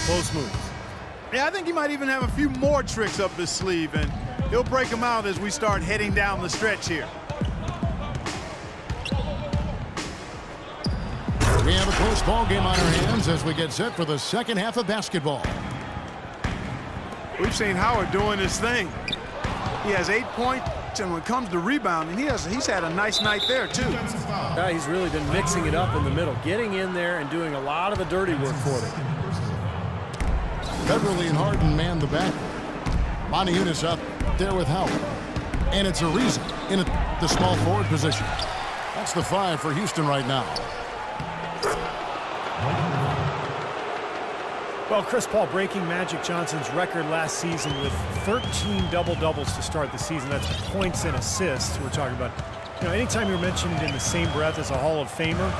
close moves. Yeah, I think he might even have a few more tricks up his sleeve, and he'll break them out as we start heading down the stretch here. We have a close ball game on our hands as we get set for the second half of basketball. We've seen Howard doing his thing. He has 8 points, and when it comes to rebounding, he's had a nice night there, too. Yeah, he's really been mixing it up in the middle, getting in there and doing a lot of the dirty work for them. Beverly and Harden man the back. Monty Eunice up there with Howard. And it's Ariza in the small forward position. That's the 5 for Houston right now. Well, Chris Paul breaking Magic Johnson's record last season with 13 double-doubles to start the season. That's points and assists we're talking about. You know, anytime you're mentioned in the same breath as a Hall of Famer,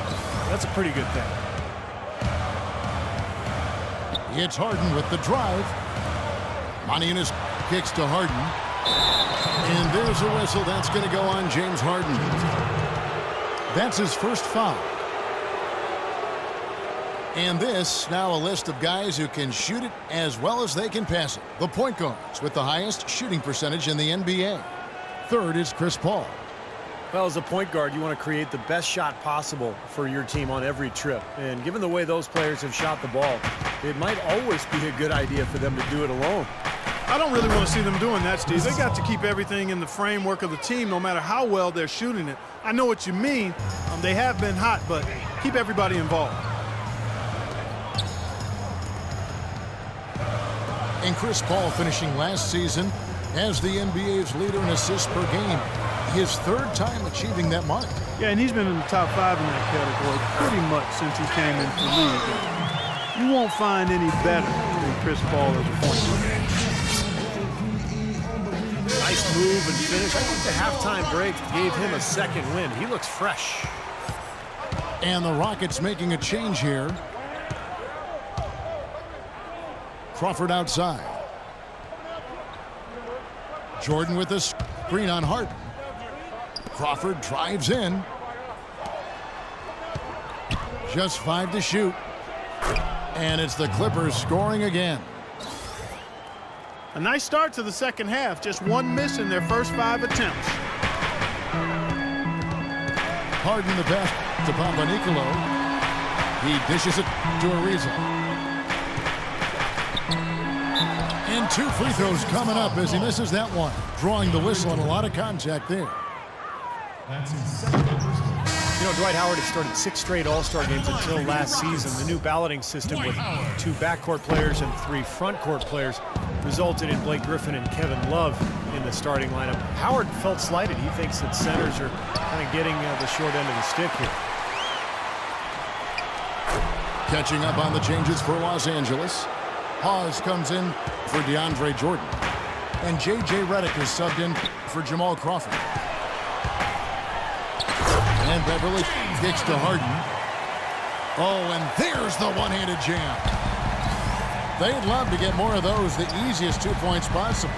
that's a pretty good thing. It's Harden with the drive. Monty Eunice kicks to Harden. And there's a whistle. That's going to go on James Harden. That's his first foul. And this, now a list of guys who can shoot it as well as they can pass it. The point guards with the highest shooting percentage in the NBA. Third is Chris Paul. Well, as a point guard, you want to create the best shot possible for your team on every trip. And given the way those players have shot the ball, it might always be a good idea for them to do it alone. I don't really want to see them doing that, Steve. They got to keep everything in the framework of the team no matter how well they're shooting it. I know what you mean. They have been hot, but keep everybody involved. And Chris Paul finishing last season as the NBA's leader in assists per game. His third time achieving that mark. Yeah, and he's been in the top 5 in that category pretty much since he came into the league. You won't find any better than Chris Paul as a point guard. Nice move and finish. I think the halftime break gave him a second win. He looks fresh. And the Rockets making a change here. Crawford outside. Jordan with a screen on Harden. Crawford drives in. Just 5 to shoot. And it's the Clippers scoring again. A nice start to the second half. Just one miss in their first 5 attempts. Harden the pass to Papanicolo. He dishes it to Ariza. And 2 free throws coming up as he misses that one. Drawing the whistle and a lot of contact there. You know, Dwight Howard had started 6 straight All-Star games until last season. The new balloting system with 2 backcourt players and 3 frontcourt players resulted in Blake Griffin and Kevin Love in the starting lineup. Howard felt slighted. He thinks that centers are kind of getting the short end of the stick here. Catching up on the changes for Los Angeles. Hawes comes in for DeAndre Jordan. And J.J. Redick is subbed in for Jamal Crawford. And Beverly kicks to Harden. Oh, and there's the one-handed jam. They'd love to get more of those, the easiest 2 points possible.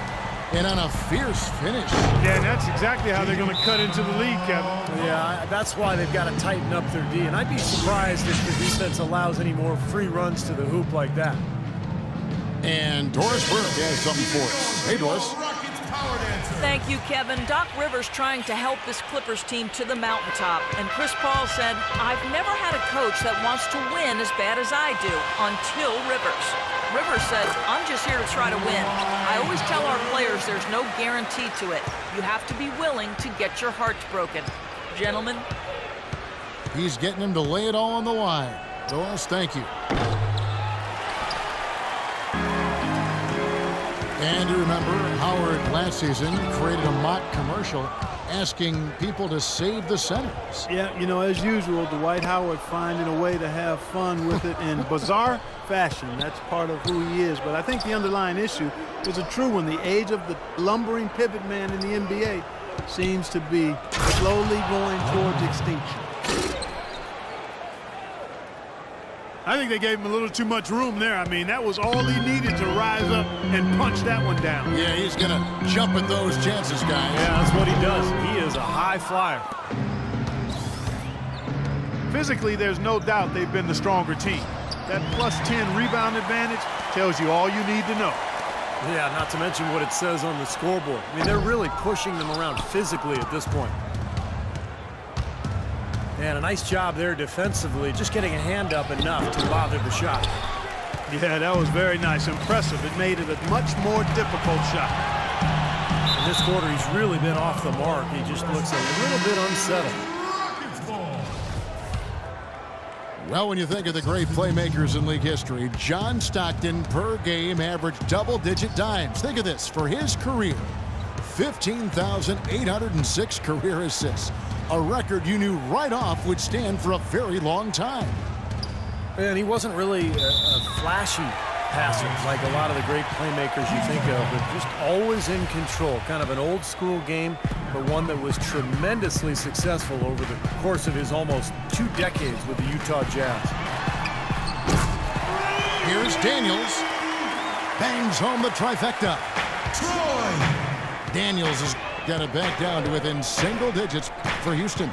And on a fierce finish. Yeah, that's exactly how they're going to cut into the lead, Kevin. Yeah, that's why they've got to tighten up their D. And I'd be surprised if the defense allows any more free runs to the hoop like that. And Doris Burke has something for us. Hey, Doris. Thank you, Kevin. Doc Rivers trying to help this Clippers team to the mountaintop. And Chris Paul said, I've never had a coach that wants to win as bad as I do, until Rivers. Rivers said, I'm just here to try to win. I always tell our players there's no guarantee to it. You have to be willing to get your hearts broken. Gentlemen. He's getting him to lay it all on the line. Doris, thank you. And you remember, Howard last season created a mock commercial asking people to save the centers. Yeah, you know, as usual, Dwight Howard finding a way to have fun with it in bizarre fashion. That's part of who he is. But I think the underlying issue is a true one. The age of the lumbering pivot man in the NBA seems to be slowly going towards extinction. I think they gave him a little too much room there. I mean, that was all he needed to rise up and punch that one down. Yeah, he's going to jump at those chances, guys. Yeah, that's what he does. He is a high flyer. Physically, there's no doubt they've been the stronger team. That plus 10 rebound advantage tells you all you need to know. Yeah, not to mention what it says on the scoreboard. I mean, they're really pushing them around physically at this point. And a nice job there defensively, just getting a hand up enough to bother the shot. Yeah, that was very nice. Impressive. It made it a much more difficult shot. In this quarter, he's really been off the mark. He just looks a little bit unsettled. Well, when you think of the great playmakers in league history, John Stockton per game averaged double-digit dimes. Think of this. For his career, 15,806 career assists. A record you knew right off would stand for a very long time. And he wasn't really a flashy passer like a lot of the great playmakers you think of, but just always in control. Kind of an old school game, but one that was tremendously successful over the course of his almost 2 decades with the Utah Jazz. Here's Daniels. Bangs home the trifecta. Daniels has got it back down to within single digits for Houston.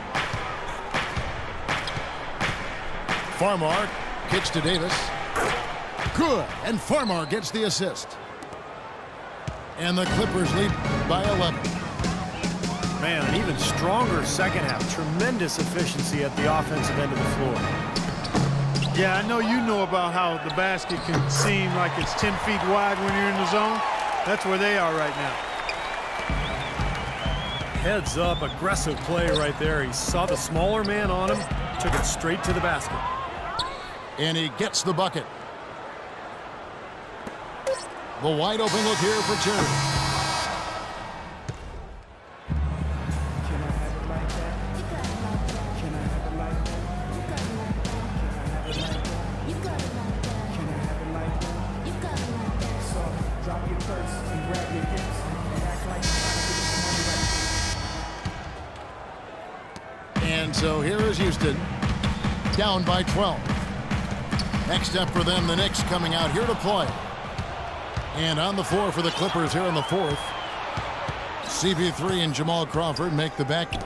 Farmar kicks to Davis. Good, and Farmar gets the assist. And the Clippers lead by 11. Man, an even stronger second half. Tremendous efficiency at the offensive end of the floor. Yeah, I know you know about how the basket can seem like it's 10 feet wide when you're in the zone. That's where they are right now. Heads up, aggressive play right there. He saw the smaller man on him, took it straight to the basket. And he gets the bucket. The wide open look here for Cherry. And so here is Houston, down by 12. Next up for them, the Knicks coming out here to play. And on the floor for the Clippers here in the fourth, CP3 and Jamal Crawford make the backcourt.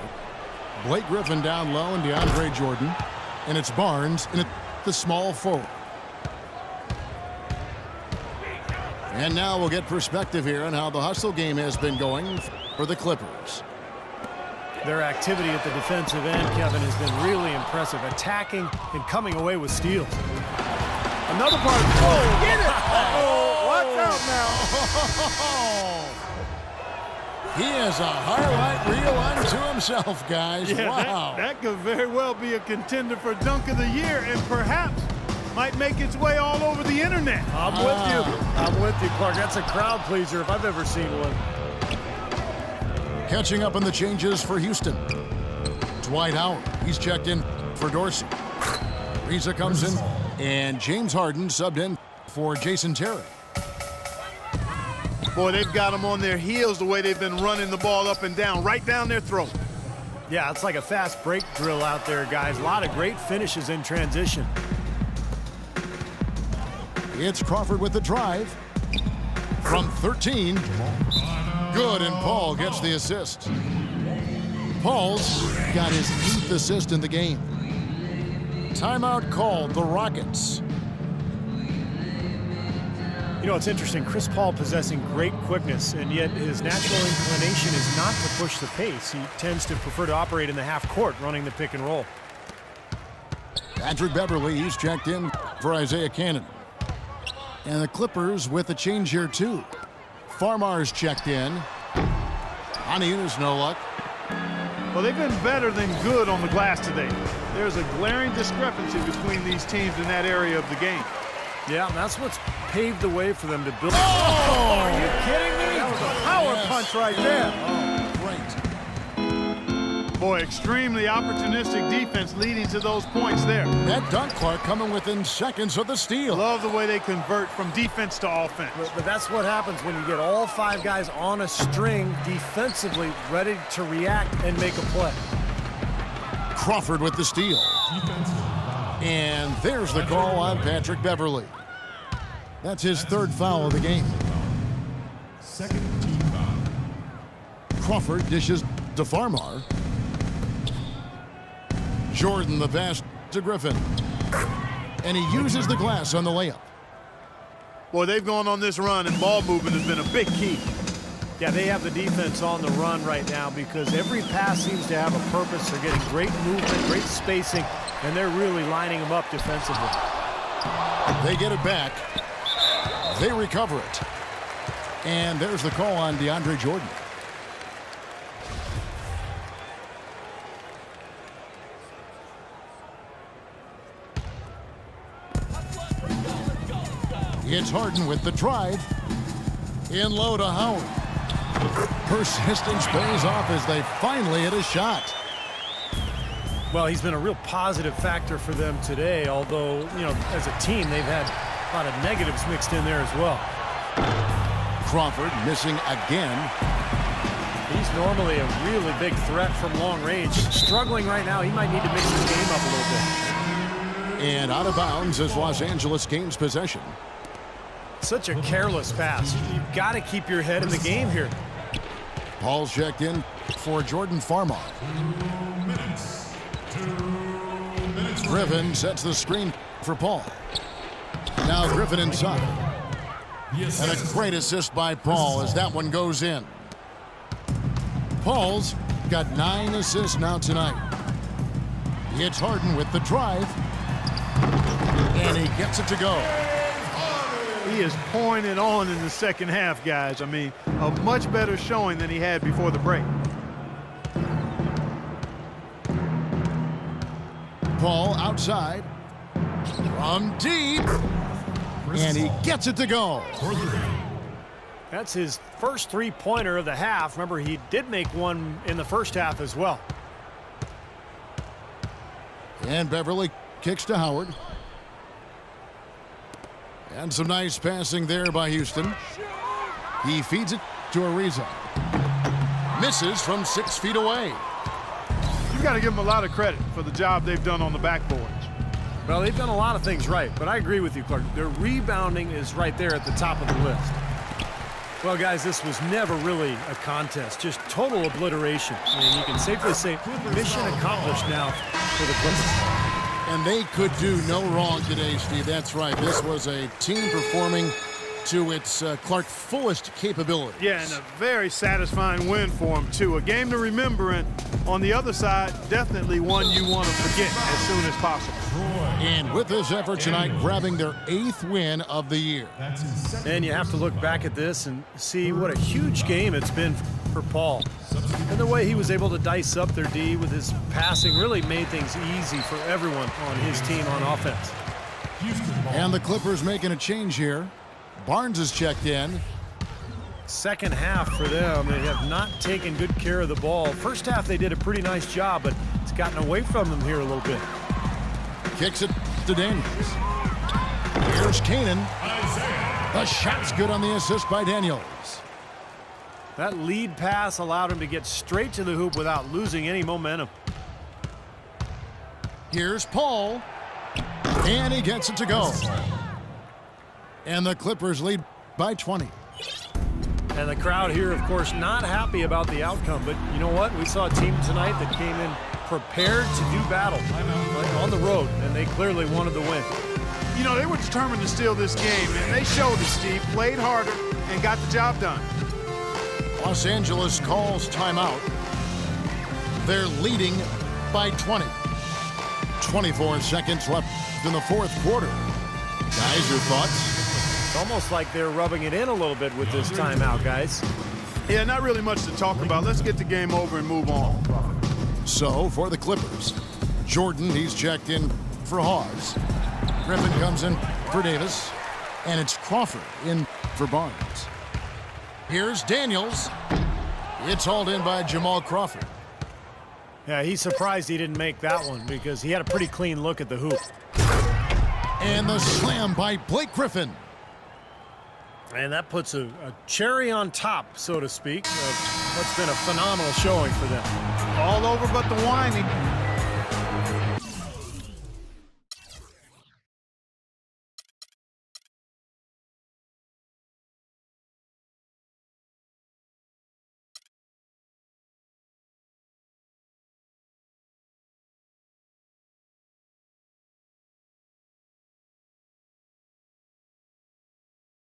Blake Griffin down low and DeAndre Jordan. And it's Barnes in the small forward. And now we'll get perspective here on how the hustle game has been going for the Clippers. Their activity at the defensive end, Kevin, has been really impressive. Attacking and coming away with steals. Another part. Oh, get it! Uh-oh, watch out now. He is a highlight reel unto himself, guys. Yeah, wow. That could very well be a contender for Dunk of the Year and perhaps might make its way all over the internet. I'm with you. I'm with you, Clark. That's a crowd pleaser if I've ever seen one. Catching up on the changes for Houston. Dwight Howard. He's checked in for Dorsey. Riza comes in. And James Harden subbed in for Jason Terry. Boy, they've got them on their heels the way they've been running the ball up and down, right down their throat. Yeah, it's like a fast break drill out there, guys. A lot of great finishes in transition. It's Crawford with the drive. From 13. Good, and Paul gets the assist. Paul's got his 8th assist in the game. Timeout called, the Rockets. You know, it's interesting. Chris Paul possessing great quickness, and yet his natural inclination is not to push the pace. He tends to prefer to operate in the half court, running the pick and roll. Patrick Beverly, he's checked in for Isaiah Cannon. And the Clippers with a change here, too. Farmar's checked in. Aniuna's no luck. Well, they've been better than good on the glass today. There's a glaring discrepancy between these teams in that area of the game. Yeah, that's what's paved the way for them to build. Oh! Are you kidding me? That was a power punch right there. Oh, great. Boy, extremely opportunistic defense leading to those points there. That dunk, Clark, coming within seconds of the steal. Love the way they convert from defense to offense. But that's what happens when you get all 5 guys on a string defensively ready to react and make a play. Crawford with the steal. And there's the call on Patrick Beverly. That's his 3rd foul of the game. Second team foul. Crawford dishes to Farmar. Jordan the pass to Griffin. And he uses the glass on the layup. Boy, they've gone on this run, and ball movement has been a big key. Yeah, they have the defense on the run right now because every pass seems to have a purpose. They're getting great movement, great spacing, and they're really lining them up defensively. They get it back. They recover it. And there's the call on DeAndre Jordan. It's Harden with the drive. In low to Howard. Persistence pays off as they finally hit a shot. Well, he's been a real positive factor for them today, although, you know, as a team, they've had a lot of negatives mixed in there as well. Crawford missing again. He's normally a really big threat from long range. Struggling right now. He might need to mix his game up a little bit. And out of bounds as Los Angeles gains possession. Such a careless pass. You've got to keep your head in the game here. Paul's checked in for Jordan Farmar. Griffin sets the screen for Paul. Now Griffin inside. And a great assist by Paul as that one goes in. Paul's got 9 assists now tonight. It's Harden with the drive. And he gets it to go. He is pouring it on in the second half, guys. I mean, a much better showing than he had before the break. Paul outside. From deep. And he gets it to go. That's his first three-pointer of the half. Remember, he did make one in the first half as well. And Beverly kicks to Howard. And some nice passing there by Houston. He feeds it to Ariza. Misses from 6 feet away. You've got to give them a lot of credit for the job they've done on the backboards. Well, they've done a lot of things right, but I agree with you, Clark. Their rebounding is right there at the top of the list. Well, guys, this was never really a contest, just total obliteration. And you can safely say mission accomplished now for the Clippers. And they could do no wrong today, Steve. That's right. This was a team performing to its Clark fullest capabilities. Yeah, and a very satisfying win for him, too. A game to remember, and on the other side, definitely one you want to forget as soon as possible. And with this effort tonight, grabbing their 8th win of the year. And you have to look back at this and see what a huge game it's been for Paul. And the way he was able to dice up their D with his passing really made things easy for everyone on his team on offense. And the Clippers making a change here. Barnes is checked in. Second half for them, they have not taken good care of the ball. First half they did a pretty nice job, but it's gotten away from them here a little bit. Kicks it to Daniels. Here's Kanan. The shot's good on the assist by Daniels. That lead pass allowed him to get straight to the hoop without losing any momentum. Here's Paul. And he gets it to go. And the Clippers lead by 20. And the crowd here, of course, not happy about the outcome. But you know what? We saw a team tonight that came in prepared to do battle on the road, and they clearly wanted the win. You know, they were determined to steal this game, and they showed it, Steve. Played harder and got the job done. Los Angeles calls timeout. They're leading by 20. 24 seconds left in the fourth quarter. Guys, your thoughts? It's almost like they're rubbing it in a little bit with this timeout, guys. Yeah, not really much to talk about. Let's get the game over and move on. So, for the Clippers, Jordan, he's checked in for Hawes. Griffin comes in for Davis. And it's Crawford in for Barnes. Here's Daniels. It's hauled in by Jamal Crawford. Yeah, he's surprised he didn't make that one because he had a pretty clean look at the hoop. And the slam by Blake Griffin. And that puts a cherry on top, so to speak, of what's been a phenomenal showing for them. All over but the whining.